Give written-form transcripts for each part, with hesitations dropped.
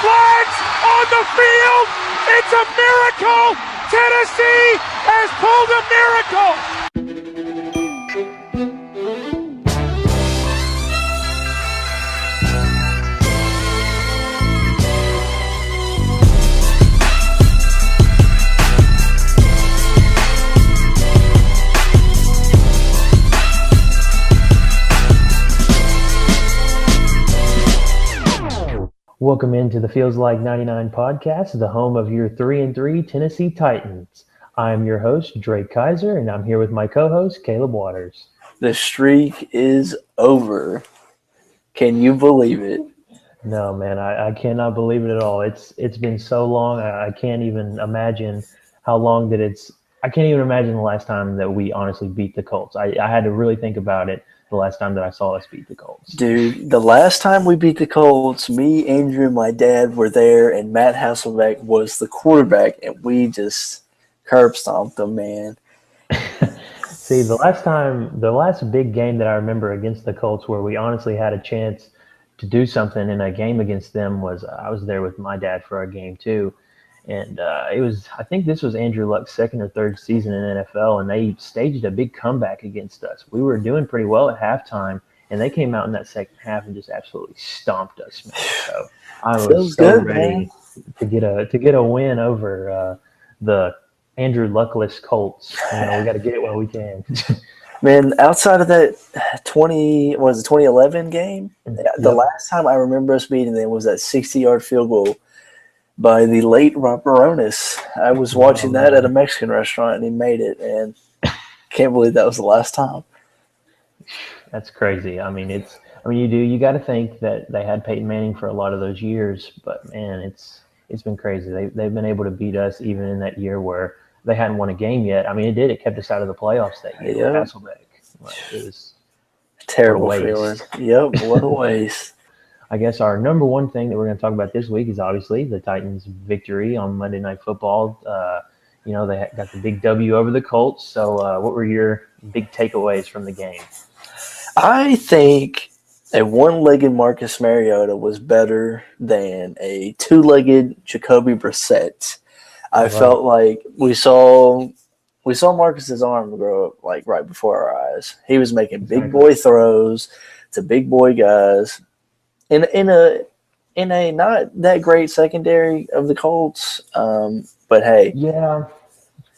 Flags on the field. It's a miracle. Tennessee has pulled a miracle. Welcome into the Feels Like 99 podcast, the home of your 3-3 Tennessee Titans. I'm your host, Drake Kizer, and I'm here with my co-host, Caleb Waters. The streak is over. Can you believe it? No, man, I cannot believe it at all. It's been so long, I can't even imagine how long that it's – I can't even imagine the last time that we honestly beat the Colts. I had to really think about it. The last time that I saw us beat the Colts. Dude, the last time we beat the Colts, me, Andrew, and my dad were there, and Matt Hasselbeck was the quarterback, and we just curb stomped them, man. See, the last big game that I remember against the Colts where we honestly had a chance to do something in a game against them was I was there with my dad for a game too. And I think this was Andrew Luck's second or third season in NFL, and they staged a big comeback against us. We were doing pretty well at halftime, and they came out in that second half and just absolutely stomped us, man. So I was so ready to get a win over the Andrew Luckless Colts. We got to get it while we can. Man, outside of that 2011 game, the last time I remember us beating them was that 60-yard field goal by the late Rob Baronis. I was watching that at a Mexican restaurant, and he made it, and can't believe that was the last time. That's crazy. You got to think that they had Peyton Manning for a lot of those years, but man, it's been crazy. They've been able to beat us even in that year where they hadn't won a game yet. I mean, it kept us out of the playoffs that year with Hasselbeck. It was terrible feeling. Yep, what a waste. I guess our number one thing that we're going to talk about this week is obviously the Titans' victory on Monday Night Football. They got the big W over the Colts. So what were your big takeaways from the game? I think a one-legged Marcus Mariota was better than a two-legged Jacoby Brissett. I felt like we saw Marcus's arm grow up like right before our eyes. He was making big boy throws to big boy guys. In a not that great secondary of the Colts, but hey,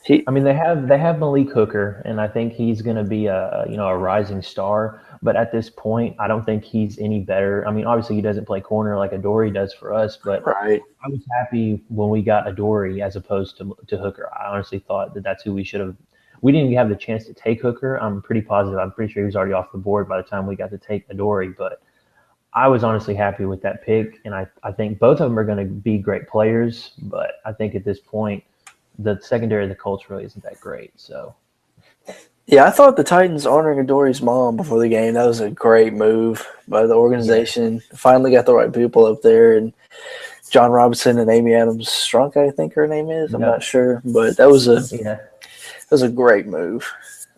they have Malik Hooker, and I think he's going to be a rising star. But at this point, I don't think he's any better. I mean, obviously he doesn't play corner like Adoree does for us, but I was happy when we got Adoree as opposed to Hooker. I honestly thought that's who we should have. We didn't have the chance to take Hooker. I'm pretty positive. I'm pretty sure he was already off the board by the time we got to take Adoree, but I was honestly happy with that pick, and I think both of them are going to be great players, but I think at this point, the secondary of the Colts really isn't that great. So, yeah, I thought the Titans honoring Adoree's mom before the game, that was a great move by the organization. Yeah. Finally got the right people up there, and John Robinson and Amy Adams-Strunk, I think her name is. I'm not sure, but that was a great move.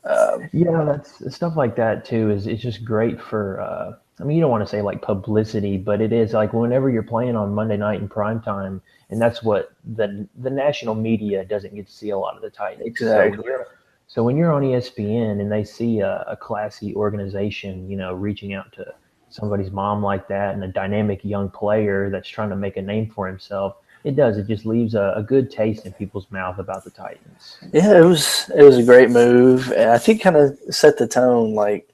That's stuff like that too. It's just great for. You don't want to say like publicity, but it is like whenever you're playing on Monday night in prime time, and that's what the national media doesn't get to see a lot of the Titans. Exactly. So when you're on ESPN and they see a classy organization, reaching out to somebody's mom like that and a dynamic young player that's trying to make a name for himself, it just leaves a good taste in people's mouth about the Titans. Yeah, it was a great move, and I think kind of set the tone. Like,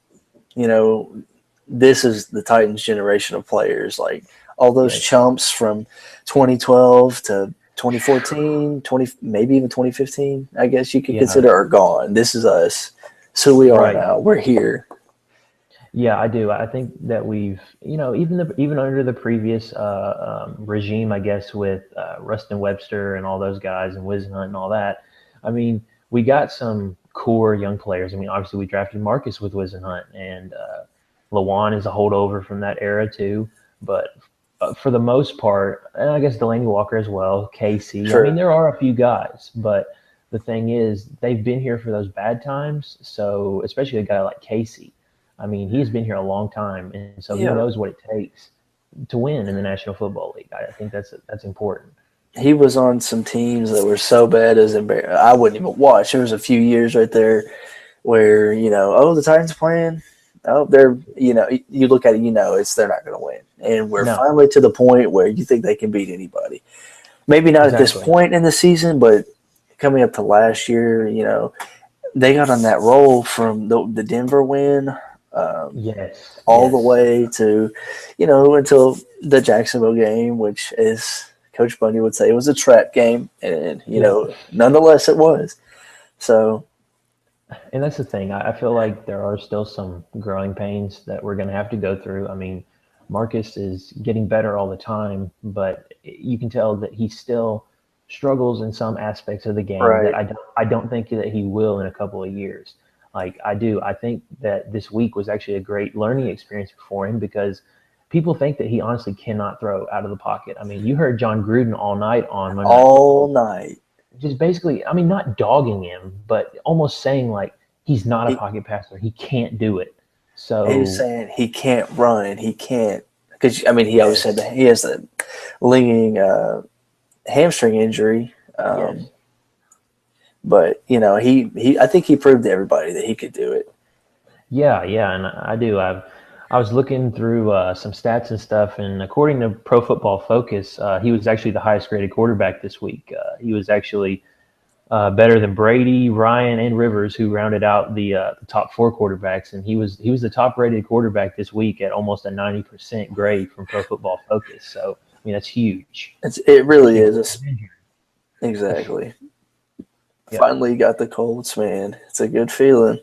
this is the Titans' generation of players. Like all those chumps from 2012 to 2014, maybe even 2015, I guess you could consider are gone. This is us. So we are now. We're here. Yeah, I do. I think that we've, even under the previous regime, I guess, with Rustin Webster and all those guys and Whisenhunt and all that, we got some core young players. Obviously we drafted Marcus with Whisenhunt, and Lawan is a holdover from that era too. But for the most part, and I guess Delaney Walker as well, Casey. Sure. There are a few guys, but the thing is they've been here for those bad times. So especially a guy like Casey. He's been here a long time, and so he knows what it takes to win in the National Football League. I think that's important. He was on some teams that were so bad as embarrassing. I wouldn't even watch. There was a few years right there where, the Titans playing. Oh, they're, you look at it, they're not going to win. And we're finally to the point where you think they can beat anybody. Maybe not at this point in the season, but coming up to last year, they got on that roll from the Denver win. All the way to, until the Jacksonville game, which is Coach Bundy would say it was a trap game. And, nonetheless it was. So. And that's the thing. I feel like there are still some growing pains that we're going to have to go through. I mean, Marcus is getting better all the time, but you can tell that he still struggles in some aspects of the game that I don't think that he will in a couple of years. Like I do. I think that this week was actually a great learning experience for him because people think that he honestly cannot throw out of the pocket. I mean, you heard John Gruden all night on Monday. All night. Just basically, I mean, not dogging him, but almost saying like he's not a pocket passer. He can't do it. So he's saying he can't run. He can't because he always said that he has a lingering hamstring injury. But I think he proved to everybody that he could do it. Yeah, and I do. I was looking through some stats and stuff, and according to Pro Football Focus, he was actually the highest graded quarterback this week. He was actually better than Brady, Ryan, and Rivers, who rounded out the top 4 quarterbacks, and he was the top rated quarterback this week at almost a 90% grade from Pro Football Focus. So I mean that's huge. It really is. Exactly. Yep. Finally got the Colts, man. It's a good feeling.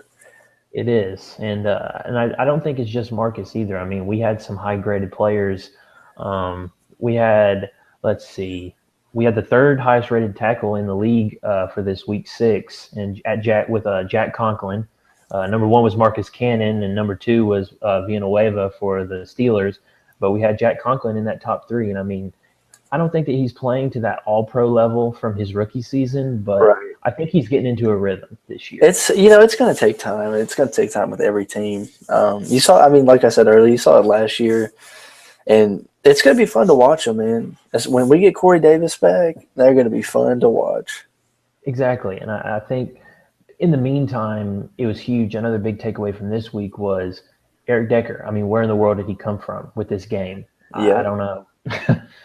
It is, and I don't think it's just Marcus either. I mean, we had some high-graded players. We had the 3rd highest-rated tackle in the league for this week 6, and Jack Conklin. Number 1 was Marcus Cannon, and number 2 was Villanueva for the Steelers. But we had Jack Conklin in that top 3, and I mean, I don't think that he's playing to that all-pro level from his rookie season, but I think he's getting into a rhythm this year. It's it's going to take time. It's going to take time with every team. You saw, like I said earlier, you saw it last year, and it's going to be fun to watch them, man. When we get Corey Davis back, they're going to be fun to watch. Exactly, and I think in the meantime, it was huge. Another big takeaway from this week was Eric Decker. I mean, where in the world did he come from with this game? I don't know.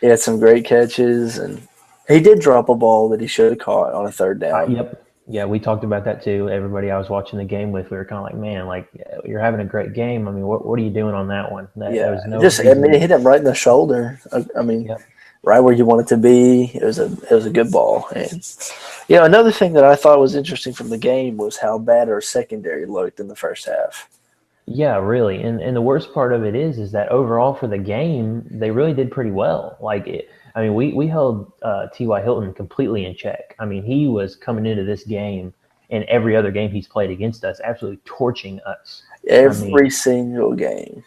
He had some great catches, and he did drop a ball that he should have caught on a 3rd down. Yep. Yeah, we talked about that too. Everybody I was watching the game with, we were kind of like, man, like you're having a great game. I mean, what are you doing on that one? There was no it hit him right in the shoulder. I mean, right where you want it to be. It was a good ball. And another thing that I thought was interesting from the game was how bad our secondary looked in the first half. Yeah, really. And the worst part of it is that overall for the game, they really did pretty well. We held T.Y. Hilton completely in check. I mean, he was coming into this game and every other game he's played against us, absolutely torching us. Every single game.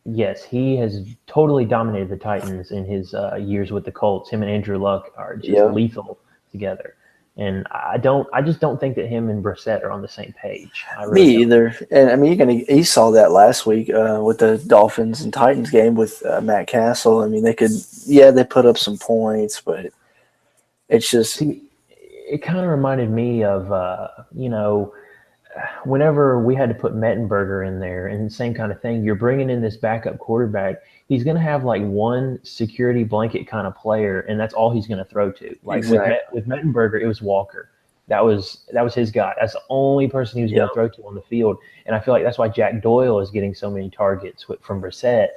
Yes, he has totally dominated the Titans in his years with the Colts. Him and Andrew Luck are just lethal together. And I just don't think that him and Brissett are on the same page. Me either. And I mean, you saw that last week with the Dolphins and Titans game with Matt Castle. I mean, they put up some points, but it's just. It kind of reminded me of, whenever we had to put Mettenberger in there and same kind of thing, you're bringing in this backup quarterback. He's going to have like one security blanket kind of player, and that's all he's going to throw to. Like with Mettenberger, it was Walker. That was his guy. That's the only person he was going to throw to on the field. And I feel like that's why Jack Doyle is getting so many targets from Brissett.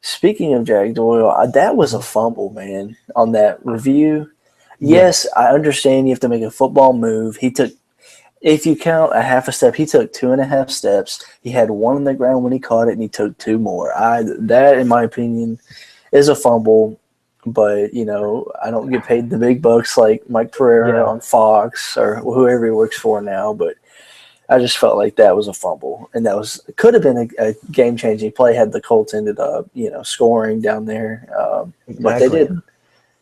Speaking of Jack Doyle, that was a fumble, man, on that review. Yes, I understand you have to make a football move. He took, if you count a half a step, he took 2.5 steps. He had one on the ground when he caught it, and he took 2 more. That, in my opinion, is a fumble. But, I don't get paid the big bucks like Mike Pereira on Fox or whoever he works for now. But I just felt like that was a fumble. And could have been a game-changing play had the Colts ended up, scoring down there. Exactly. But they didn't.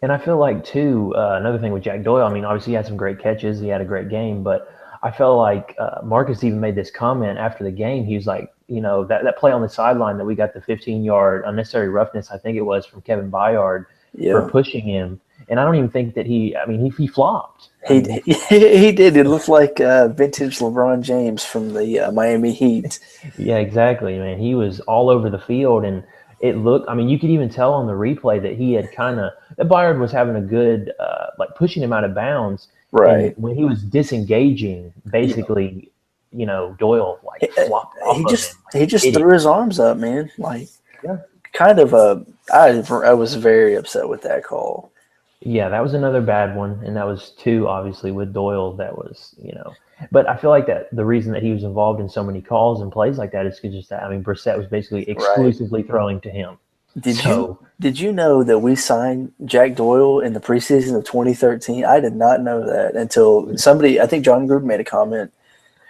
And I feel like, too, another thing with Jack Doyle, I mean, obviously he had some great catches. He had a great game. But I felt like Marcus even made this comment after the game. He was like, that play on the sideline that we got the 15-yard unnecessary roughness, I think it was, from Kevin Byard for pushing him. And I don't even think that he flopped. He did. It looked like vintage LeBron James from the Miami Heat. Yeah, exactly, man. He was all over the field, and it looked – I mean, you could even tell on the replay that he had that Byard was having a good pushing him out of bounds. Right. And when he was disengaging, basically, Doyle flopped off of him. He just threw his arms up, man. I was very upset with that call. Yeah, that was another bad one, and that was two, obviously, with Doyle. That was, But I feel like that the reason that he was involved in so many calls and plays like that is because Brissett was basically exclusively throwing to him. Did you know that we signed Jack Doyle in the preseason of 2013? I did not know that until somebody, I think John Gruden, made a comment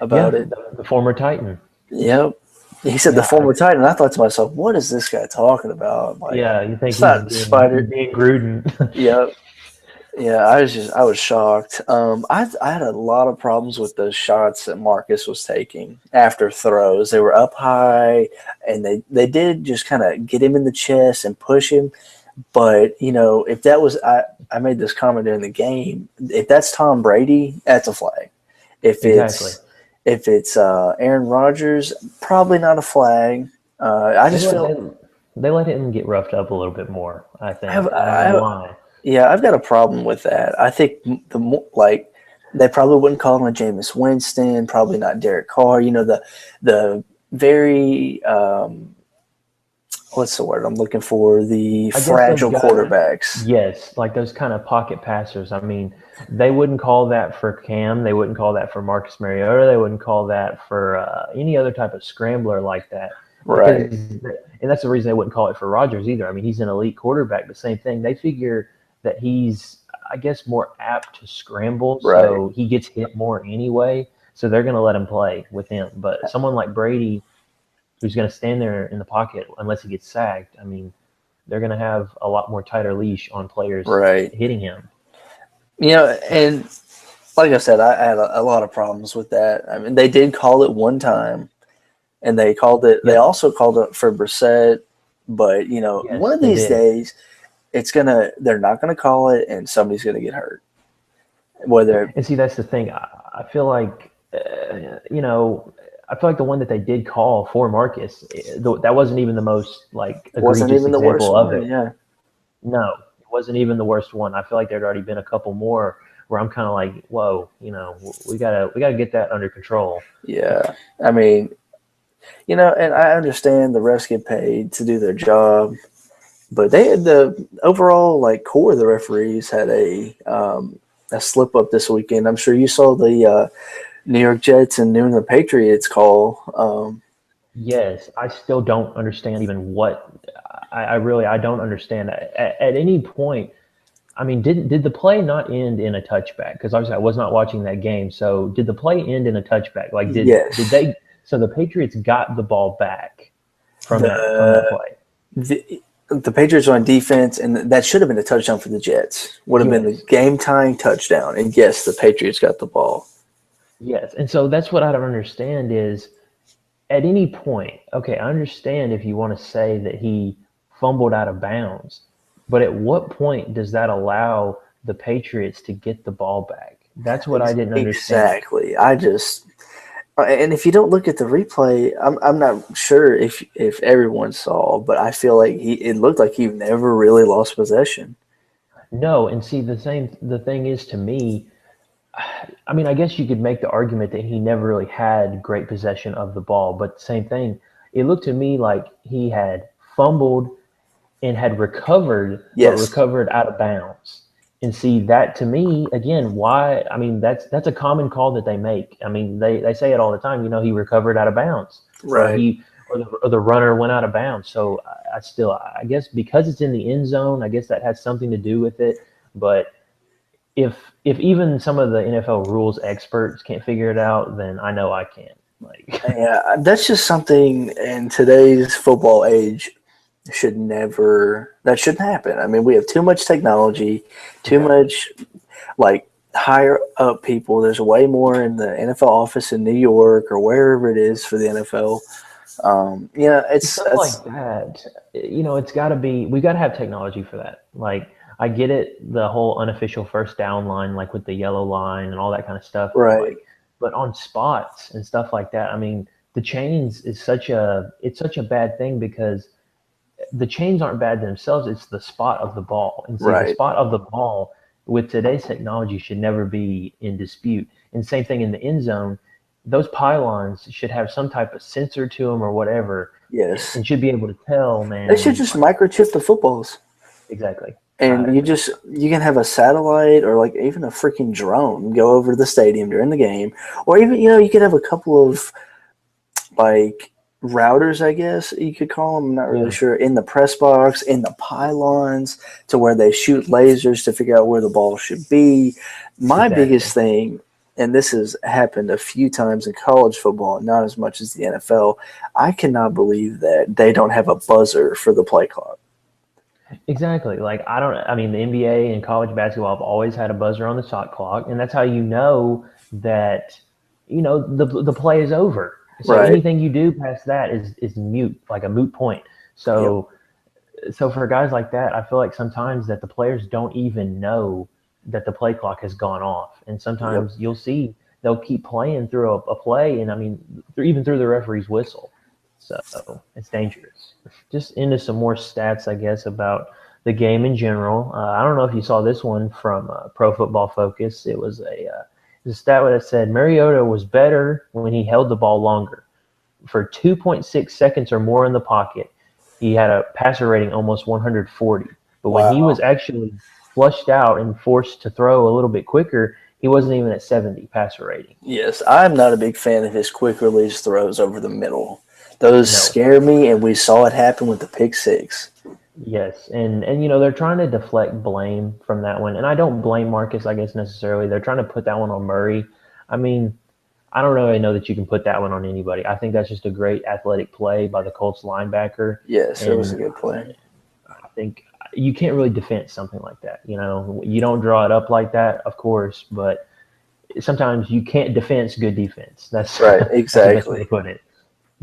about it. The former Titan. Yep. He said the former Titan. I thought to myself, what is this guy talking about? You think he's being Gruden. Yep. Yeah, I was shocked. I had a lot of problems with the shots that Marcus was taking after throws. They were up high, and they did just kind of get him in the chest and push him. But, if that was I made this comment during the game, if that's Tom Brady, that's a flag. If it's Aaron Rodgers, probably not a flag. I just feel they let him get roughed up a little bit more, I think. Yeah, I've got a problem with that. I think they probably wouldn't call him a Jameis Winston, probably not Derek Carr. The very what's the word I'm looking for? The fragile quarterbacks. Yes, like those kind of pocket passers. I mean, they wouldn't call that for Cam. They wouldn't call that for Marcus Mariota. They wouldn't call that for any other type of scrambler like that. Right. And that's the reason they wouldn't call it for Rodgers either. I mean, he's an elite quarterback. The same thing. They figure that he's, I guess, more apt to scramble. Right. So he gets hit more anyway. So they're going to let him play with him. But someone like Brady, who's going to stand there in the pocket unless he gets sacked, I mean, they're going to have a lot more tighter leash on players hitting him. And like I said, I had a lot of problems with that. I mean, they did call it one time, and they called it. They also called it for Brissett, but one of these days, they're not gonna call it, and somebody's gonna get hurt. And see, that's the thing. I feel like I feel like the one that they did call for Marcus, that wasn't even the most wasn't even the worst of one. it. Yeah. No, it wasn't even the worst one. I feel like there'd already been a couple more where I'm kind of like, whoa, we gotta get that under control. Yeah, I mean, and I understand the refs get paid to do their job, but the overall core of the referees had a slip up this weekend. I'm sure you saw the New York Jets and New England Patriots call. Yes, I still don't understand even what I don't understand. At any point, I mean, did the play not end in a touchback? Because obviously I was not watching that game. So did the play end in a touchback? Did they? So the Patriots got the ball back from that play. The Patriots were on defense, and that should have been a touchdown for the Jets. Would have been the game-tying touchdown. And yes, the Patriots got the ball. Yes, and so that's what I don't understand is at any point, okay, I understand if you want to say that he fumbled out of bounds, but at what point does that allow the Patriots to get the ball back? That's what I didn't understand. Exactly. And if you don't look at the replay, I'm not sure if everyone saw, but I feel like it looked like he never really lost possession. No, and see the thing is, to me, I mean, I guess you could make the argument that he never really had great possession of the ball, but same thing, it looked to me like he had fumbled and had recovered, but recovered out of bounds. And see, that to me, again, why? I mean, that's a common call that they make. I mean, they say it all the time. He recovered out of bounds, right? Or the runner went out of bounds. So I guess because it's in the end zone, I guess that has something to do with it. But if even some of the NFL rules experts can't figure it out, then I know I can't. Yeah, that's just something in today's football age. That shouldn't happen. I mean, we have too much technology, too much higher up people. There's way more in the NFL office in New York or wherever it is for the NFL. It's Stuff like that, it's got to be. We got to have technology for that. Like, I get it, the whole unofficial first down line, like with the yellow line and all that kind of stuff. right. Like, but on spots and stuff like that, I mean, the chains is such a bad thing because the chains aren't bad themselves. It's the spot of the ball, and see, the Right. spot of the ball with today's technology should never be in dispute. And same thing in the end zone. Those pylons should have some type of sensor to them or whatever, Yes. and should be able to tell, They should man. just microchip the footballs. Exactly. And you can have a satellite or like even a freaking drone go over the stadium during the game. Or even, you could have a couple of like routers, I guess you could call them. I'm not really Yeah, sure. In the press box, in the pylons, to where they shoot lasers to figure out where the ball should be. My exactly. biggest thing, and this has happened a few times in college football, not as much as the NFL, I cannot believe that they don't have a buzzer for the play clock. Exactly. Like, I mean, the NBA and college basketball have always had a buzzer on the shot clock, and that's how you know that the play is over. So Right. anything you do past that is mute, like a moot point. Yep. So for guys like that, I feel like sometimes that the players don't even know that the play clock has gone off, and Yep. sometimes you'll see they'll keep playing through a play, and I mean, even through the referee's whistle. So it's dangerous. Just into some more stats, I guess, about the game in general. I don't know if you saw this one from Pro Football Focus. It was a stat that said Mariota was better when he held the ball longer. For 2.6 seconds or more in the pocket, he had a passer rating almost 140. But when he was Wow. actually flushed out and forced to throw a little bit quicker, he wasn't even at 70 passer rating. Yes, I'm not a big fan of his quick release throws over the middle. Those No. scare me, and we saw it happen with the pick six. Yes, and they're trying to deflect blame from that one, and I don't blame Marcus, I guess, necessarily. They're trying to put that one on Murray. I mean, I don't really know that you can put that one on anybody. I think that's just a great athletic play by the Colts linebacker, Yes, it was a and good play. I think you can't really defend something like that. You don't draw it up like that, of course, but sometimes you can't defense good defense. That's Right, that's the best way to exactly. put it.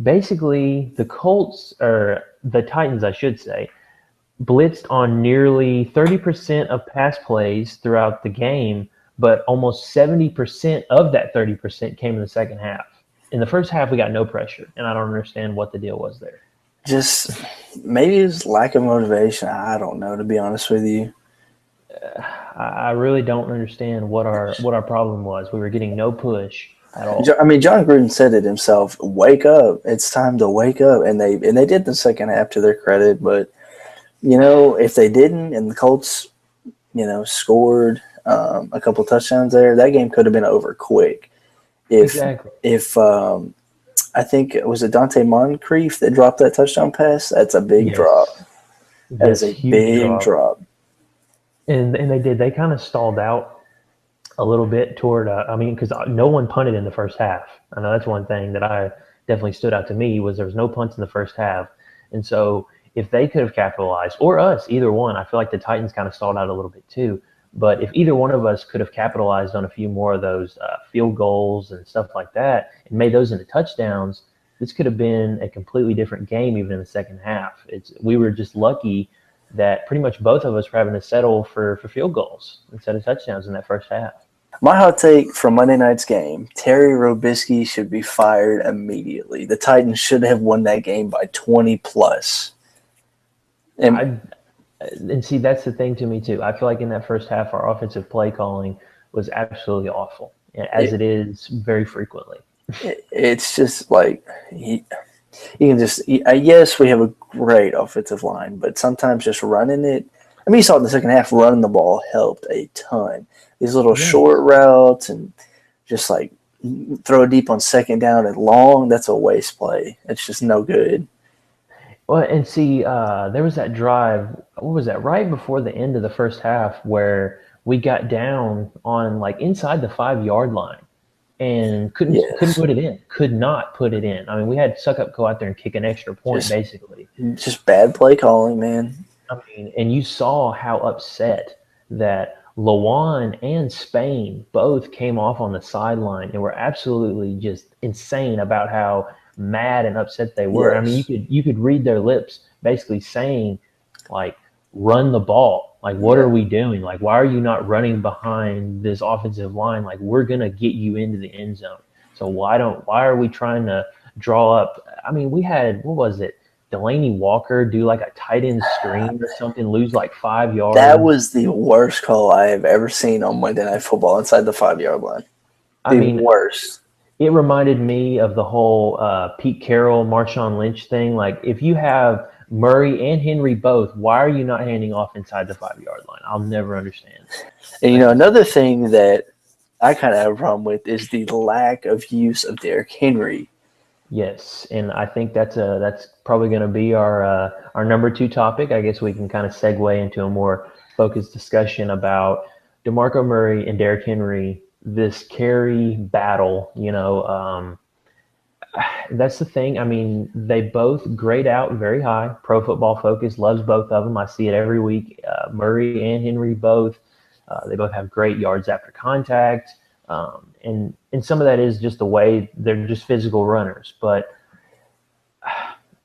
Basically, the Colts, or the Titans, I should say, blitzed on nearly 30% of pass plays throughout the game, but almost 70% of that 30% came in the second half. In the first half, we got no pressure, and I don't understand what the deal was there. Just maybe his lack of motivation. I don't know, to be honest with you. I really don't understand what our problem was. We were getting no push at I all. mean, John Gruden said it himself. Wake up! It's time to wake up, and they did the second half to their credit. But if they didn't, and the Colts, scored a couple touchdowns there, that game could have been over quick. If Exactly. if I think it was Dante Moncrief that dropped that touchdown pass. That's a big drop. Yes. That is Yes. a Huge big drop. drop. And they did. They kind of stalled out a little bit toward. I mean, because no one punted in the first half. I know that's one thing that I definitely stood out to me was there was no punts in the first half, and so if they could have capitalized, or us, either one, I feel like the Titans kind of stalled out a little bit too. But if either one of us could have capitalized on a few more of those field goals and stuff like that, and made those into touchdowns, this could have been a completely different game even in the second half. We were just lucky that pretty much both of us were having to settle for field goals instead of touchdowns in that first half. My hot take from Monday night's game: Terry Robisky should be fired immediately. The Titans should have won that game by 20 plus. And I and see that's the thing to me too. I feel like in that first half, our offensive play calling was absolutely awful, as it, it is very frequently. it's just like you can just yes, we have a great offensive line, but sometimes just running it. I mean, you saw it in the second half. Running the ball helped a ton. These little short Yes. routes and just like throw it deep on second down and long. That's a waste play. It's just no good. Well, and see, there was that drive. What was that? Right before the end of the first half, where we got down on like inside the 5 yard line and couldn't Yes, put it in. Could not put it in. I mean, we had Suckup go out there and kick an extra point, just basically. just bad play calling, man. I mean, and you saw how upset that Lawan and Spain both came off on the sideline and were absolutely just insane about how mad and upset they were. Yes. I mean, you could read their lips basically saying, like, run the ball. Like, what are we doing? Like, why are you not running behind this offensive line? Like, we're gonna get you into the end zone. So why are we trying to draw up? I mean, we had, what was it? Delaney Walker do like a tight end screen or something, lose like 5 yards. That was the worst call I have ever seen on Monday Night Football inside the 5-yard line. I mean, worst. It reminded me of the whole Pete Carroll, Marshawn Lynch thing. Like, if you have Murray and Henry both, why are you not handing off inside the 5-yard line? I'll never understand. And, another thing that I kind of have a problem with is the lack of use of Derrick Henry. Yes, and I think that's probably going to be our number 2 topic. I guess we can kind of segue into a more focused discussion about DeMarco Murray and Derrick Henry, this carry battle. That's the thing. I mean, they both grade out very high. Pro Football Focus loves both of them. I see it every week. Murray and Henry both. They both have great yards after contact. And some of that is just the way they're just physical runners. But,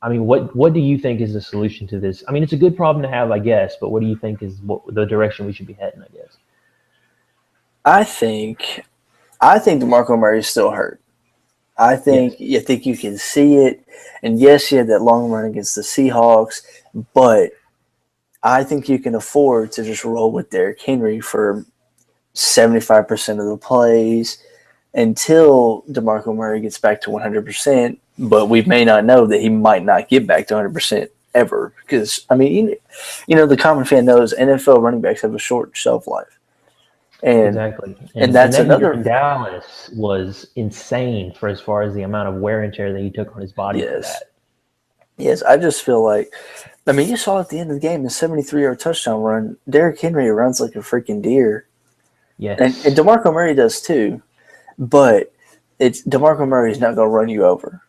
I mean, what do you think is the solution to this? I mean, it's a good problem to have, I guess, but what do you think is the direction we should be heading, I guess? I think DeMarco Murray is still hurt. I think you can see it. And yes, he had that long run against the Seahawks, but I think you can afford to just roll with Derrick Henry for 75% of the plays until DeMarco Murray gets back to 100%. But we may not know that he might not get back to 100% ever. Because, I mean, the common fan knows NFL running backs have a short shelf life. And, exactly. And that's that another. Dallas was insane for as far as the amount of wear and tear that he took on his body for that. Yes, I just feel like, I mean, you saw at the end of the game, the 73-yard touchdown run, Derrick Henry runs like a freaking deer. Yes. And DeMarco Murray does too. But DeMarco Murray is not going to run you over.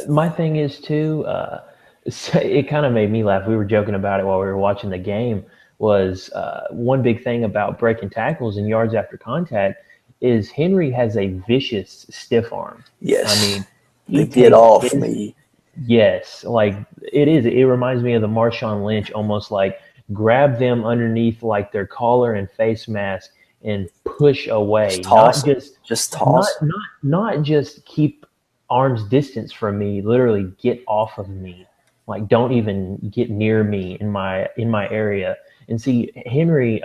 My thing is, too, it kind of made me laugh. We were joking about it while we were watching the game. Was one big thing about breaking tackles and yards after contact is Henry has a vicious stiff arm. Yes. I mean, they get off me. Yes, like it is. It reminds me of the Marshawn Lynch, almost like grab them underneath like their collar and face mask and push away. Just toss. Not just keep arm's distance from me. Literally get off of me. Like don't even get near me in my area. And see, Murray,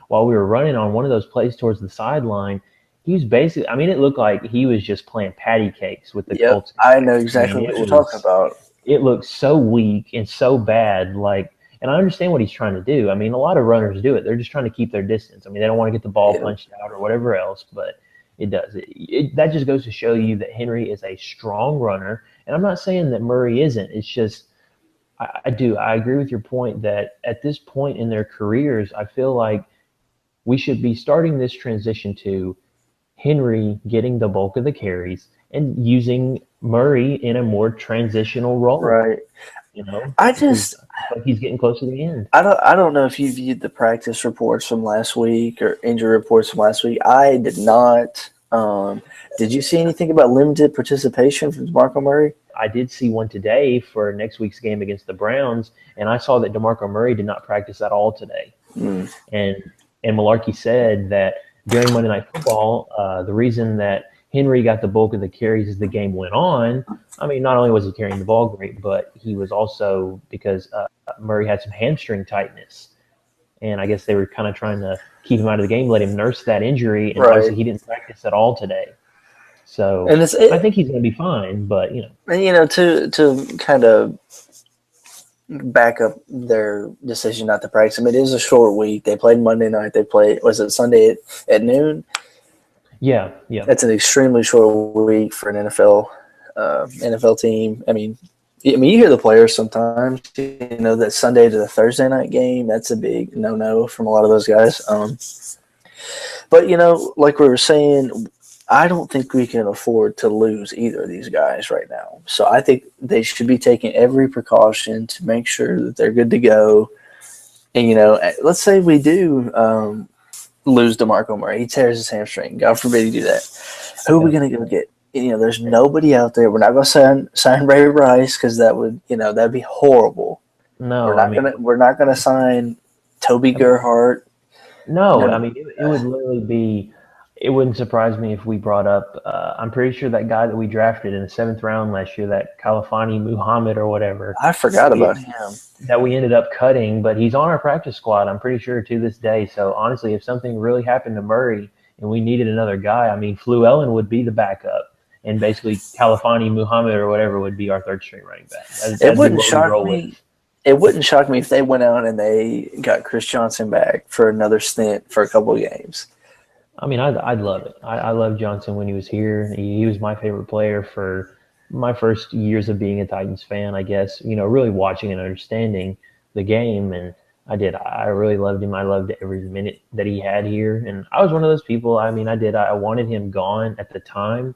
while we were running on one of those plays towards the sideline, he was basically, I mean, it looked like he was just playing patty cakes with the Colts. I know exactly what you're talking about. It looked so weak and so bad. And I understand what he's trying to do. I mean, a lot of runners do it. They're just trying to keep their distance. I mean, they don't want to get the ball punched out or whatever else, but it does. That just goes to show you that Henry is a strong runner. And I'm not saying that Murray isn't. It's just, I agree with your point that at this point in their careers, I feel like we should be starting this transition to Henry getting the bulk of the carries and using Murray in a more transitional role. Right. I just like he's getting close to the end. I don't know if you viewed the practice reports from last week or injury reports from last week. I did not. Did you see anything about limited participation from DeMarco Murray? I did see one today for next week's game against the Browns, and I saw that DeMarco Murray did not practice at all today. And Malarkey said that during Monday Night Football, the reason that Henry got the bulk of the carries as the game went on, I mean, not only was he carrying the ball great, but he was also because Murray had some hamstring tightness. And I guess they were kind of trying to keep him out of the game, let him nurse that injury, and obviously he didn't practice at all today. So I think he's going to be fine, but And to kind of back up their decision not to practice him, it is a short week. They played Monday night. Was it Sunday at noon? Yeah. That's an extremely short week for an NFL team. I mean, you hear the players sometimes. That Sunday to the Thursday night game. That's a big no from a lot of those guys. But like we were saying, I don't think we can afford to lose either of these guys right now. So I think they should be taking every precaution to make sure that they're good to go. And, let's say we do lose DeMarco Murray. He tears his hamstring. God forbid he do that. Who are we going to go get? there's nobody out there. We're not going to sign Ray Rice because that would, that'd be horrible. No, We're not gonna sign Toby Gerhart. No, I mean it would literally be. It wouldn't surprise me if we brought up. I'm pretty sure that guy that we drafted in the 7th round last year, that Kalafani Muhammad or whatever. I forgot about him. That we ended up cutting, but he's on our practice squad. I'm pretty sure to this day. So honestly, if something really happened to Murray and we needed another guy, I mean, Fluellen would be the backup, and basically Kalafani Muhammad or whatever would be our 3rd string running back. It wouldn't shock me. It wouldn't shock me if they went out and they got Chris Johnson back for another stint for a couple of games. I mean, I'd love it. I loved Johnson when he was here. He was my favorite player for my first years of being a Titans fan, I guess. Really watching and understanding the game, and I did. I really loved him. I loved every minute that he had here, and I was one of those people. I mean, I wanted him gone at the time,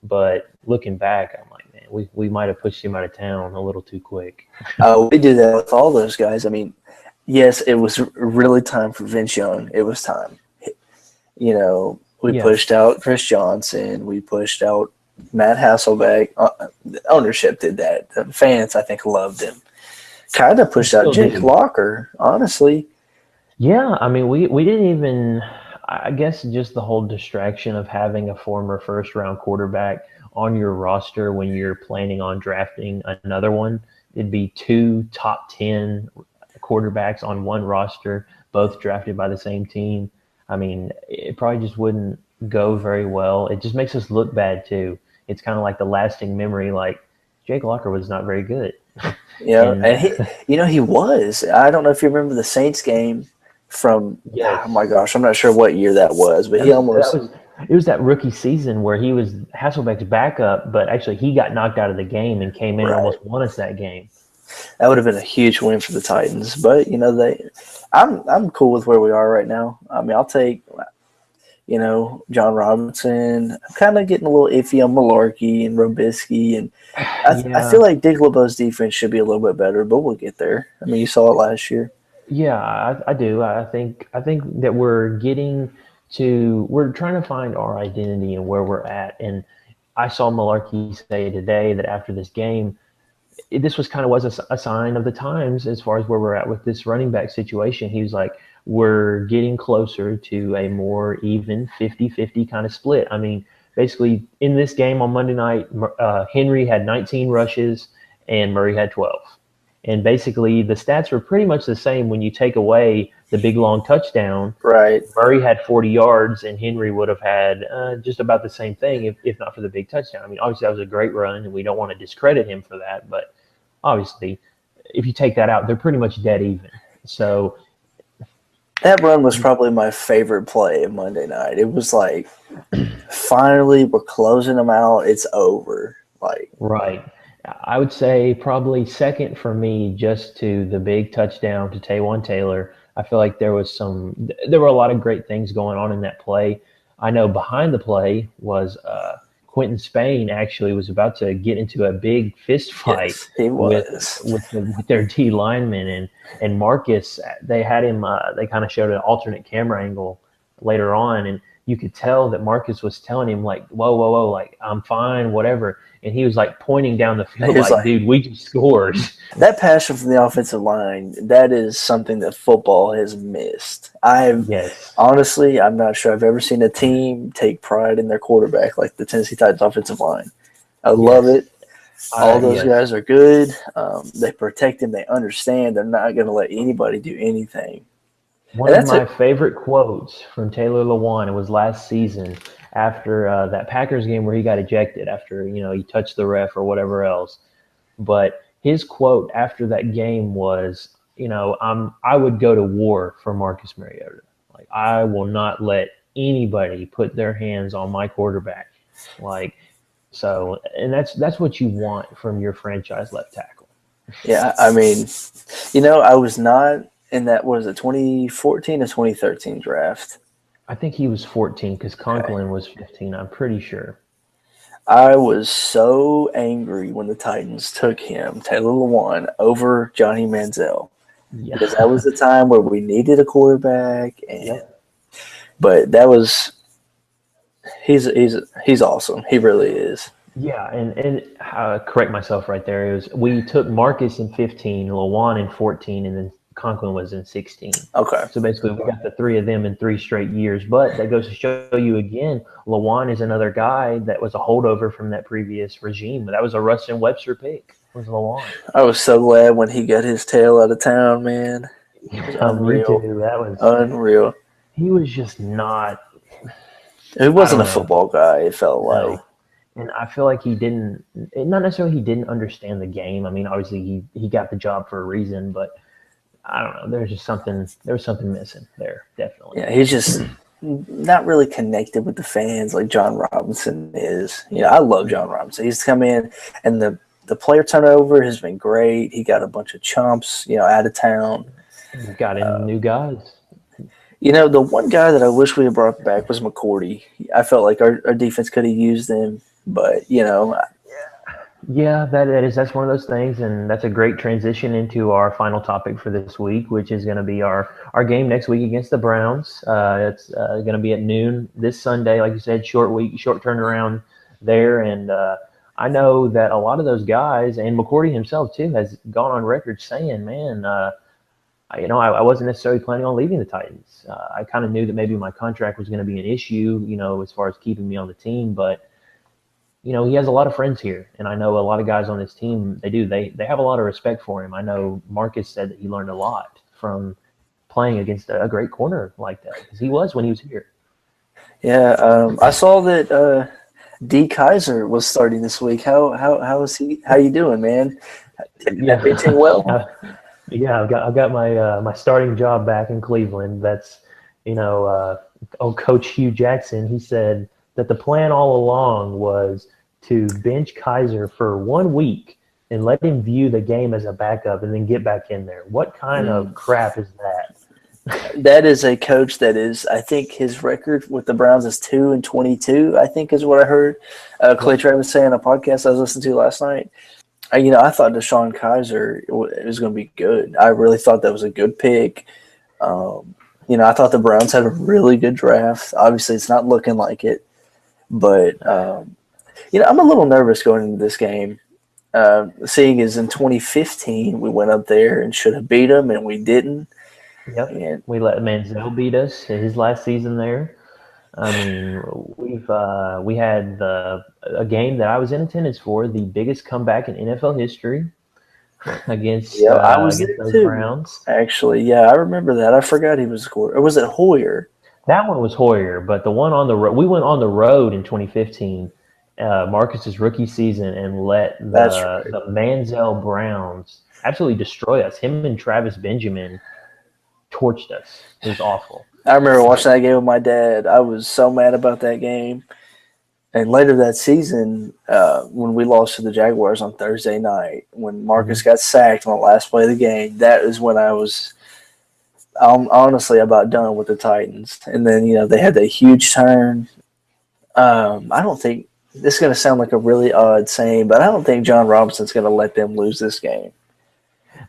but looking back, I'm like, man, we might have pushed him out of town a little too quick. We did that with all those guys. I mean, yes, it was really time for Vince Young. It was time. We pushed out Chris Johnson. We pushed out Matt Hasselbeck. The ownership did that. The fans, I think, loved him. Kind of pushed out Jake Locker, honestly. Yeah, I mean, we didn't even – I guess just the whole distraction of having a former first-round quarterback on your roster when you're planning on drafting another one. It'd be 2 top 10 quarterbacks on one roster, both drafted by the same team. I mean, it probably just wouldn't go very well. It just makes us look bad, too. It's kind of like the lasting memory, like Jake Locker was not very good. Yeah, and he was. I don't know if you remember the Saints game from, oh my gosh, I'm not sure what year that was, but it was that rookie season where he was Hasselbeck's backup, but actually he got knocked out of the game and came in and almost won us that game. That would have been a huge win for the Titans, but I'm cool with where we are right now. I mean, I'll take John Robinson. I'm kind of getting a little iffy on Malarkey and Robisky, and I feel like Dick LeBeau's defense should be a little bit better, but we'll get there. I mean, you saw it last year. Yeah, I do. I think that we're trying to find our identity and where we're at. And I saw Malarkey say today that after this game, this was a sign of the times as far as where we're at with this running back situation. He was like, we're getting closer to a more even 50-50 kind of split. I mean, basically in this game on Monday night, Henry had 19 rushes and Murray had 12. And basically the stats were pretty much the same when you take away the big long touchdown. Right. Murray had 40 yards and Henry would have had just about the same thing if not for the big touchdown. I mean, obviously that was a great run and we don't want to discredit him for that. But obviously if you take that out, they're pretty much dead even. So that run was probably my favorite play of Monday night. It was like, finally we're closing them out. It's over. Right. I would say probably second for me just to the big touchdown to Taywan Taylor. I feel like there were a lot of great things going on in that play. I know behind the play was Quentin Spain actually was about to get into a big fist fight with their D lineman and Marcus. They had him. They kind of showed an alternate camera angle later on, and you could tell that Marcus was telling him like, "Whoa, like I'm fine, whatever." And he was like pointing down the field like, dude, we just scored. That passion from the offensive line, that is something that football has missed. Honestly, I'm not sure I've ever seen a team take pride in their quarterback like the Tennessee Titans offensive line. I love it. All those guys are good. They protect him. They understand. They're not going to let anybody do anything. One of my favorite quotes from Taylor Lewan, it was last season after that Packers game where he got ejected after, he touched the ref or whatever else. But his quote after that game was, I would go to war for Marcus Mariota. Like, I will not let anybody put their hands on my quarterback. So, and that's what you want from your franchise left tackle. Yeah, I mean, I was not in that, was it 2014 or 2013 draft? I think he was 14 because Conklin was 15, I'm pretty sure. I was so angry when the Titans took him, Taylor Lewan, over Johnny Manziel. Yeah. Because that was the time where we needed a quarterback. But that was He's awesome. He really is. Yeah, and correct myself right there. It was we took Marcus in 15, Lawan in 14, and then Conklin was in 16. Okay. So basically, we got the three of them in 3 straight years. But that goes to show you again, Lawan is another guy that was a holdover from that previous regime. That was a Rustin Webster pick. Was Lawan? I was so glad when he got his tail out of town, man. It was Me unreal. too. That was Unreal. he was just not. He wasn't I a don't know. football guy, it felt No. like. And I feel like he didn't, not necessarily he didn't understand the game. I mean, obviously he got the job for a reason, but I don't know. There was something missing there, definitely. Yeah, he's just not really connected with the fans like John Robinson is. I love John Robinson. He's come in, and the player turnover has been great. He got a bunch of chumps, out of town. Got in new guys. The one guy that I wish we had brought back was McCourty. I felt like our defense could have used him, but Yeah, that's one of those things, and that's a great transition into our final topic for this week, which is going to be our game next week against the Browns. It's going to be at noon this Sunday, like you said, short turnaround there, and I know that a lot of those guys, and McCourty himself too, has gone on record saying, "Man, I wasn't necessarily planning on leaving the Titans. I kind of knew that maybe my contract was going to be an issue, as far as keeping me on the team, but." He has a lot of friends here, and I know a lot of guys on this team. They have a lot of respect for him. I know Marcus said that he learned a lot from playing against a great corner like that, because he was when he was here. Yeah, I saw that D. Kizer was starting this week. How is he? How you doing, man? Yeah, Pitching well. Yeah, I've got my my starting job back in Cleveland. That's old Coach Hugh Jackson. He said that the plan all along was to bench Kizer for 1 week and let him view the game as a backup and then get back in there. What kind of crap is that? That is a coach that is, I think his record with the Browns is 2-22, I think is what I heard Clay Travis say on a podcast I was listening to last night. I thought Deshaun Kizer was going to be good. I really thought that was a good pick. I thought the Browns had a really good draft. Obviously, it's not looking like it. But, I'm a little nervous going into this game. Seeing as in 2015, we went up there and should have beat them, and we didn't. Yep. And we let Manziel beat us his last season there. I mean, we had a game that I was in attendance for, the biggest comeback in NFL history against I was against those too. Browns. Actually, yeah, I remember that. I forgot he was a quarter. Or was it Hoyer? That one was Hoyer, but the one on the road, we went on the road in 2015, Marcus's rookie season, and let the Manziel Browns absolutely destroy us. Him and Travis Benjamin torched us. It was awful. I remember watching that game with my dad. I was so mad about that game. And later that season, when we lost to the Jaguars on Thursday night, when Marcus got sacked on the last play of the game, that is when I was honestly about done with the Titans. And then, they had that huge turn. I don't think – this is going to sound like a really odd saying, but I don't think John Robinson's going to let them lose this game.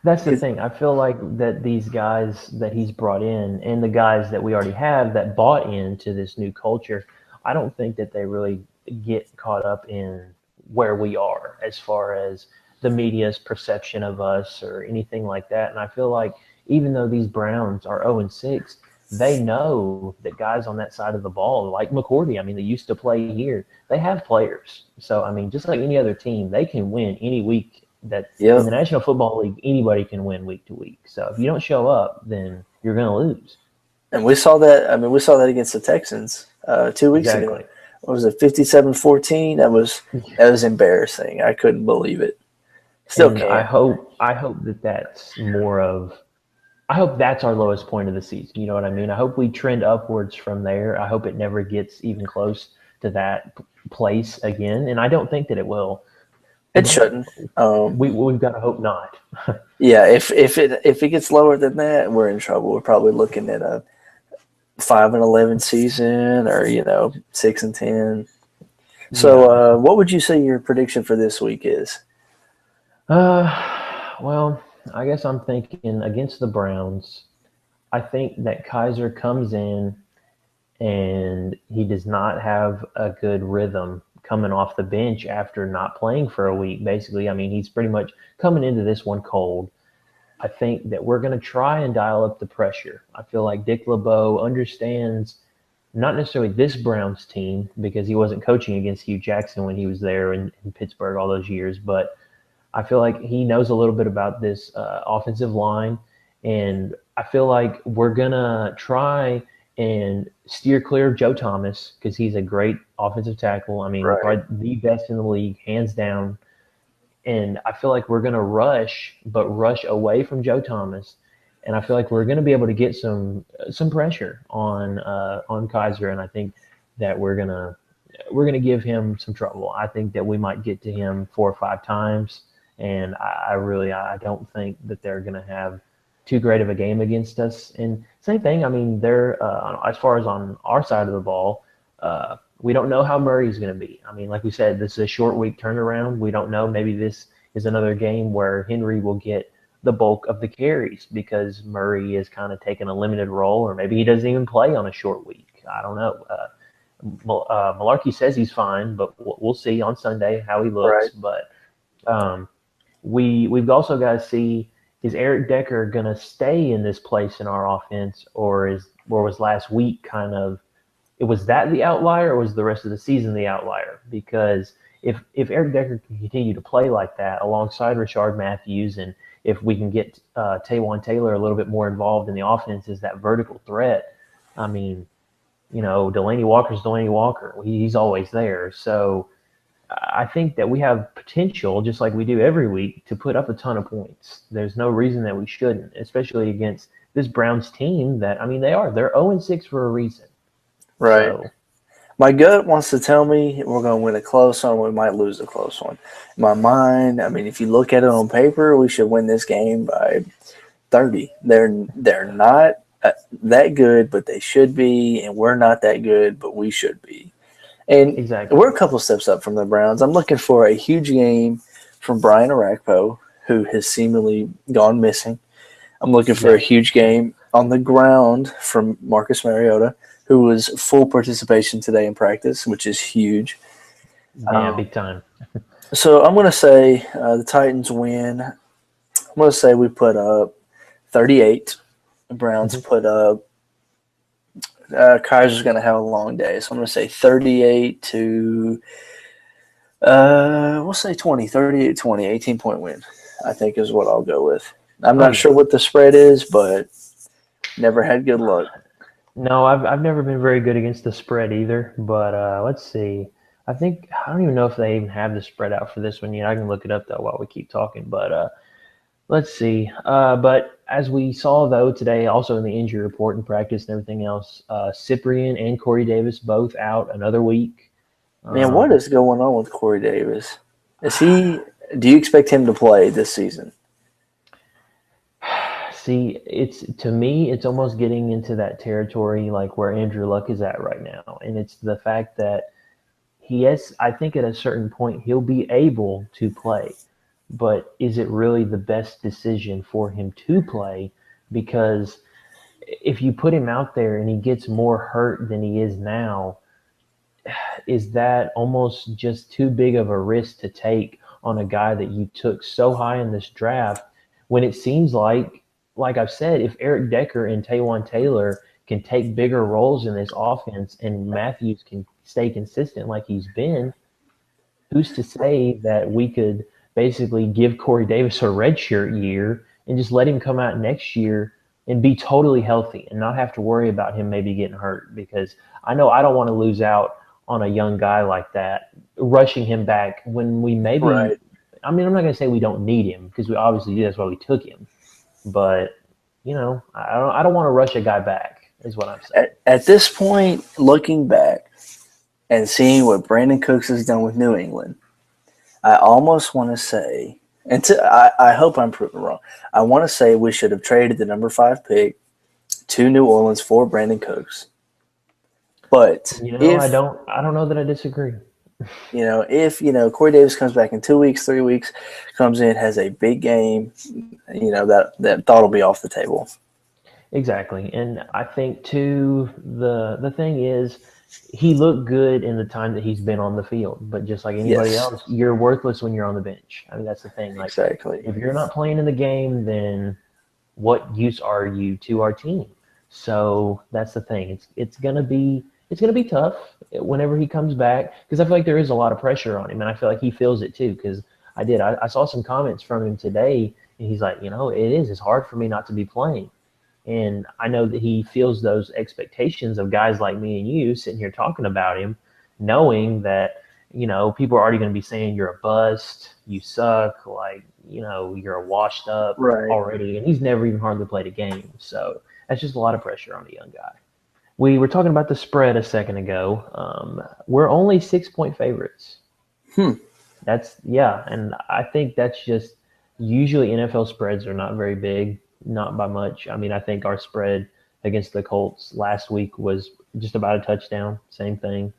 That's the thing. I feel like that these guys that he's brought in and the guys that we already have that bought into this new culture, I don't think that they really get caught up in where we are as far as the media's perception of us or anything like that. And I feel like even though these Browns are 0-6, they know that guys on that side of the ball, like McCourty, I mean, they used to play here. They have players. So, I mean, just like any other team, they can win any week. That in the National Football League, anybody can win week to week. So if you don't show up, then you're going to lose. And we saw that. I mean, we saw that against the Texans 2 weeks ago. What was it, 57-14? That was embarrassing. I couldn't believe it. Still can't. I hope that's more of. I hope that's our lowest point of the season. You know what I mean? I hope we trend upwards from there. I hope it never gets even close to that place again, and I don't think that it will. It shouldn't. We've got to hope not. Yeah, if it gets lower than that, we're in trouble. We're probably looking at a 5-11 season, or 6-10. So, what would you say your prediction for this week is? Well, I guess I'm thinking against the Browns. I think that Kizer comes in and he does not have a good rhythm coming off the bench after not playing for a week. Basically, I mean, he's pretty much coming into this one cold. I think that we're going to try and dial up the pressure. I feel like Dick LeBeau understands not necessarily this Browns team because he wasn't coaching against Hugh Jackson when he was there in Pittsburgh all those years, but I feel like he knows a little bit about this offensive line, and I feel like we're going to try and steer clear of Joe Thomas because he's a great offensive tackle. I mean, Right. probably the best in the league, hands down. And I feel like we're going to rush, but rush away from Joe Thomas. And I feel like we're going to be able to get some pressure on Kizer, and I think that we're gonna give him some trouble. I think that we might get to him 4 or 5 times, and I don't think that they're going to have too great of a game against us. And same thing, I mean, they're as far as on our side of the ball, we don't know how Murray's going to be. I mean, like we said, this is a short week turnaround. We don't know. Maybe this is another game where Henry will get the bulk of the carries because Murray is kind of taking a limited role, or maybe he doesn't even play on a short week. I don't know. Malarkey says he's fine, but we'll see on Sunday how he looks. Right. But we've also got to see, is Eric Decker going to stay in this place in our offense, or was last week kind of, was that the outlier, or was the rest of the season the outlier? Because if Eric Decker can continue to play like that alongside Rashard Matthews, and if we can get Taywan Taylor a little bit more involved in the offense as that vertical threat, I mean, you know, Delaney Walker's Delaney Walker. He's always there. So I think that we have potential, just like we do every week, to put up a ton of points. There's no reason that we shouldn't, especially against this Browns team that, I mean, they're 0-6 for a reason. Right. So, my gut wants to tell me we're going to win a close one. We might lose a close one. In my mind, I mean, if you look at it on paper, we should win this game by 30. They're not that good, but they should be, and we're not that good, but we should be. And exactly. we're a couple steps up from the Browns. I'm looking for a huge game from Brian Arakpo, who has seemingly gone missing. I'm looking for a huge game on the ground from Marcus Mariota, who was full participation today in practice, which is huge. Yeah, big time. So I'm going to say the Titans win. I'm going to say we put up 38. The Browns put up Kizer's going to have a long day, so I'm going to say 38 to we'll say 20, 38-20, 18-point win, I think is what I'll go with. I'm not sure what the spread is, but never had good luck. No, I've never been very good against the spread either, but let's see. I don't even know if they even have the spread out for this one yet. I can look it up though while we keep talking, but let's see. But as we saw though today, also in the injury report and practice and everything else, Cyprian and Corey Davis both out another week. Man, what is going on with Corey Davis? Do you expect him to play this season? See, to me, it's almost getting into that territory like where Andrew Luck is at right now. And it's the fact that I think at a certain point he'll be able to play. But is it really the best decision for him to play? Because if you put him out there and he gets more hurt than he is now, is that almost just too big of a risk to take on a guy that you took so high in this draft when it seems like I've said, if Eric Decker and Taywan Taylor can take bigger roles in this offense and Matthews can stay consistent like he's been, who's to say that we could basically give Corey Davis a redshirt year and just let him come out next year and be totally healthy and not have to worry about him maybe getting hurt? Because I know I don't want to lose out on a young guy like that, rushing him back when we maybe Right. I mean, I'm not going to say we don't need him because we obviously do. That's why we took him. But, you know, I don't want to rush a guy back is what I'm saying. At this point, looking back and seeing what Brandon Cooks has done with New England, I almost want to say, I hope I'm proven wrong, I want to say we should have traded the number 5 pick to New Orleans for Brandon Cooks. But You know, I don't know that I disagree. If Corey Davis comes back in 2 weeks, 3 weeks, comes in, has a big game, that thought will be off the table. Exactly. And I think too the thing is he looked good in the time that he's been on the field, but just like anybody Yes, else, you're worthless when you're on the bench. I mean, that's the thing. Like exactly. if you're not playing in the game, then what use are you to our team? So that's the thing. It's gonna be tough whenever he comes back because I feel like there is a lot of pressure on him, and I feel like he feels it too. Because I saw some comments from him today, and he's like, it's hard for me not to be playing. And I know that he feels those expectations of guys like me and you sitting here talking about him, knowing that, people are already going to be saying you're a bust, you suck, like, you're washed up Right. already. And he's never even hardly played a game. So that's just a lot of pressure on a young guy. We were talking about the spread a second ago. We're only 6-point favorites. Hmm. Yeah. And I think that's just usually NFL spreads are not very big, not by much. I mean, I think our spread against the Colts last week was just about a touchdown. Same thing.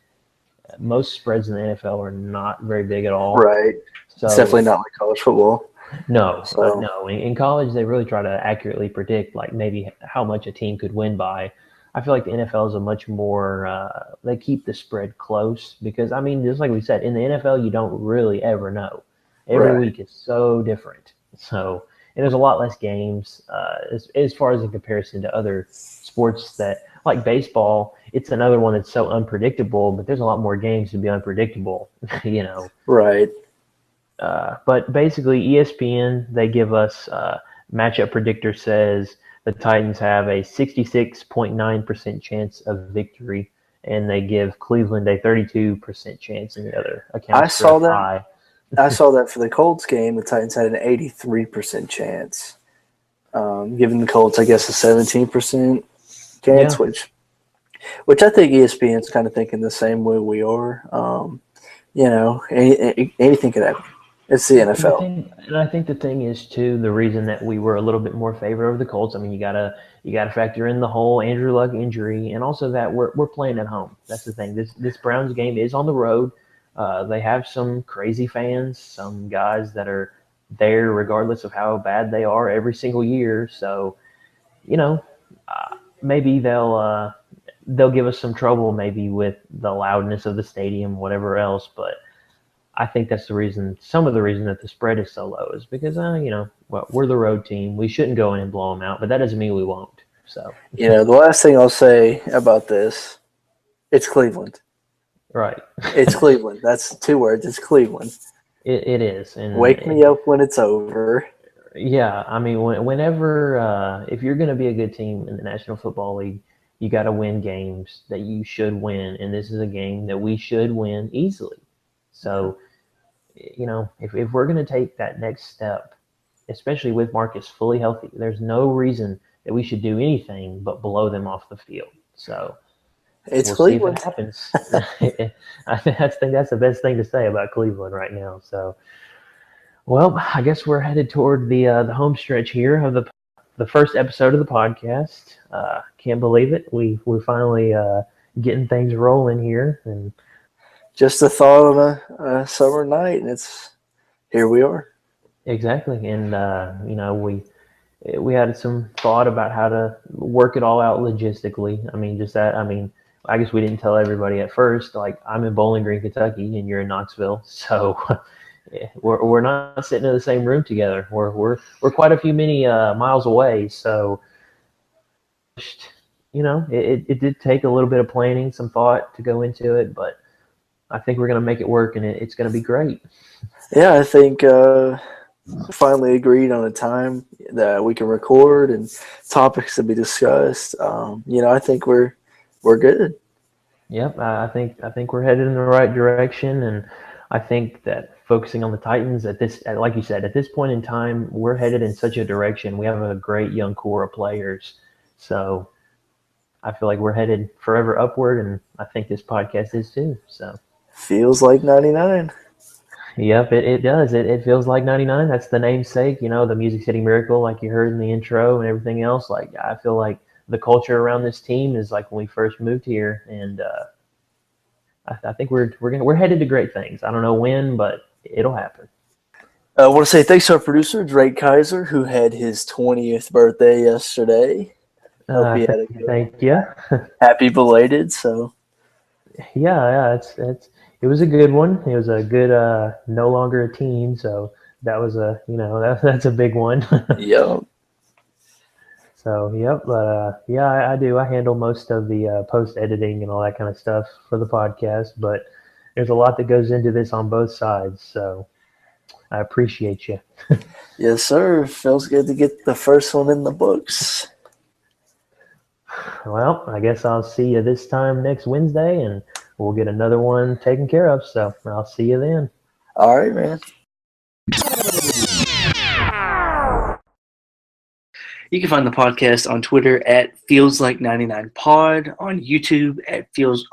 Most spreads in the NFL are not very big at all. Right. It's definitely So not like college football. no, So no. In college, they really try to accurately predict like maybe how much a team could win by. I feel like the NFL is a much more they keep the spread close because I mean, just like we said, in the NFL, you don't really ever know. Every right. week is so different. So and there's a lot less games as far as in comparison to other sports that like baseball. It's another one that's so unpredictable, but there's a lot more games to be unpredictable. you know. Right. But basically, ESPN they give us matchup predictor says the Titans have a 66.9% chance of victory, and they give Cleveland a 32% chance in the other I accounts for a saw that. tie. I saw that for the Colts game. The Titans had an 83% chance, giving the Colts, I guess, a 17% chance, Yeah, which I think ESPN's kind of thinking the same way we are. Anything could happen. It's the NFL. and I think the thing is too the reason that we were a little bit more favored over the Colts. I mean, you gotta factor in the whole Andrew Luck injury, and also that we're playing at home. That's the thing. This Browns game is on the road. They have some crazy fans, some guys that are there regardless of how bad they are every single year. So you know, maybe they'll give us some trouble, maybe with the loudness of the stadium, whatever else, but. I think that's some of the reason that the spread is so low is because, well, we're the road team. We shouldn't go in and blow them out, but that doesn't mean we won't. So, The last thing I'll say about this, it's Cleveland. right. It's Cleveland. That's 2 words. It's Cleveland. It is. And Wake me up when it's over. yeah, I mean, if you're going to be a good team in the National Football League, you got to win games that you should win. And this is a game that we should win easily. So, if we're going to take that next step, especially with Marcus fully healthy, there's no reason that we should do anything but blow them off the field. So It's we'll see if it Cleveland. happens. I think that's the best thing to say about Cleveland right now. So, well, I guess we're headed toward the home stretch here of the first episode of the podcast. Can't believe it. We're finally getting things rolling here, and Just a thought on a summer night, and here we are. exactly. And we had some thought about how to work it all out logistically. I mean, just that. I mean, I guess we didn't tell everybody at first. Like, I'm in Bowling Green, Kentucky, and you're in Knoxville, so we're not sitting in the same room together. We're quite a few many miles away. So, it did take a little bit of planning, some thought to go into it, but I think we're going to make it work, and it's going to be great. Yeah, I think finally agreed on a time that we can record and topics to be discussed. I think we're good. Yep, I think we're headed in the right direction, and I think that focusing on the Titans like you said, at this point in time, we're headed in such a direction. We have a great young core of players, so I feel like we're headed forever upward, and I think this podcast is too. So Feels like 99. yep, it does. It feels like 99. That's the namesake, the Music City Miracle, like you heard in the intro and everything else. Like, I feel like the culture around this team is like when we first moved here, and I think we're headed to great things. I don't know when, but it'll happen. I want to say thanks to our producer, Drake Kizer, who had his 20th birthday yesterday. Hope you had a good Thank you. happy belated. So Yeah, it was a good one. It was a good no longer a teen, so that was that's a big one. yeah, So yep, but yeah, I do. I handle most of the post editing and all that kind of stuff for the podcast, but there's a lot that goes into this on both sides. So I appreciate you. yes, sir. Feels good to get the first one in the books. Well, I guess I'll see you this time next Wednesday, and we'll get another one taken care of. So I'll see you then. All right, man. You can find the podcast on Twitter at FeelsLike99Pod, on YouTube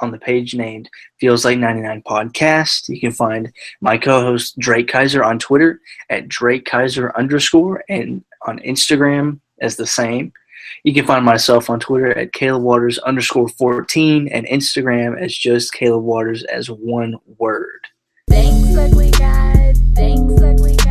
on the page named FeelsLike99Podcast. You can find my co-host Drake Kizer on Twitter at DrakeKizer_, and on Instagram as the same. You can find myself on Twitter at CalebWaters_14 and Instagram as just Caleb Waters as one word. Thanks, ugly guy. Thanks, ugly guy.